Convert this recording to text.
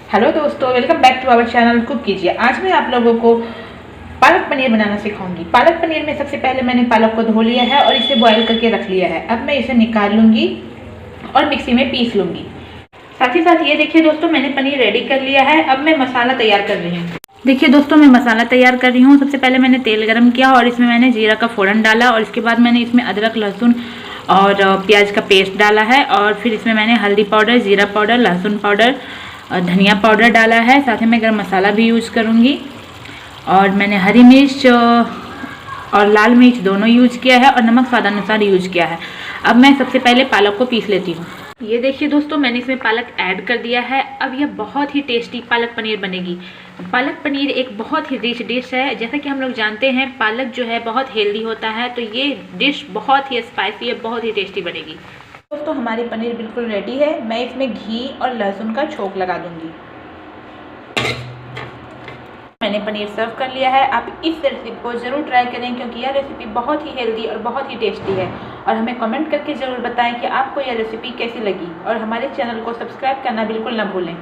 Hello दोस्तों, welcome back to our channel cook कीजिए। आज मैं आप लोगों को पालक पनीर बनाना सिखाऊंगी। पालक पनीर में सबसे पहले मैंने पालक को धो लिया है और इसे बॉईल करके रख लिया है। अब मैं इसे निकाल लूँगी और मिक्सी में पीस लूँगी। साथ ही साथ ये देखिए दोस्तों, मैंने पनीर रेडी कर लिया है। अब मैं मसाला तैयार कर रही हूँ। देखिए दोस्तों, मैं मसाला तैयार कर रही हूँ। सबसे पहले मैंने तेल गरम किया और इसमें मैंने जीरा का फोड़न डाला और इसके बाद मैंने इसमें अदरक, लहसुन और प्याज का पेस्ट डाला है और फिर इसमें मैंने हल्दी पाउडर, जीरा पाउडर, लहसुन पाउडर, धनिया पाउडर डाला है। साथ ही में गरम मसाला भी यूज़ करूँगी और मैंने हरी मिर्च और लाल मिर्च दोनों यूज़ किया है और नमक स्वादानुसार यूज़ किया है। अब मैं सबसे पहले पालक को पीस लेती हूँ। ये देखिए दोस्तों, मैंने इसमें पालक ऐड कर दिया है। अब यह बहुत ही टेस्टी पालक पनीर बनेगी। पालक पनीर एक बहुत ही रिच डिश है। जैसा कि हम लोग जानते हैं, पालक जो है बहुत हेल्दी होता है, तो ये डिश बहुत ही स्पाइसी है, बहुत ही टेस्टी बनेगी। दोस्तों, हमारी पनीर बिल्कुल रेडी है। मैं इसमें घी और लहसुन का छोंक लगा दूंगी। मैंने पनीर सर्व कर लिया है। आप इस रेसिपी को ज़रूर ट्राई करें क्योंकि यह रेसिपी बहुत ही हेल्दी और बहुत ही टेस्टी है। और हमें कमेंट करके ज़रूर बताएं कि आपको यह रेसिपी कैसी लगी और हमारे चैनल को सब्सक्राइब करना बिल्कुल ना भूलें।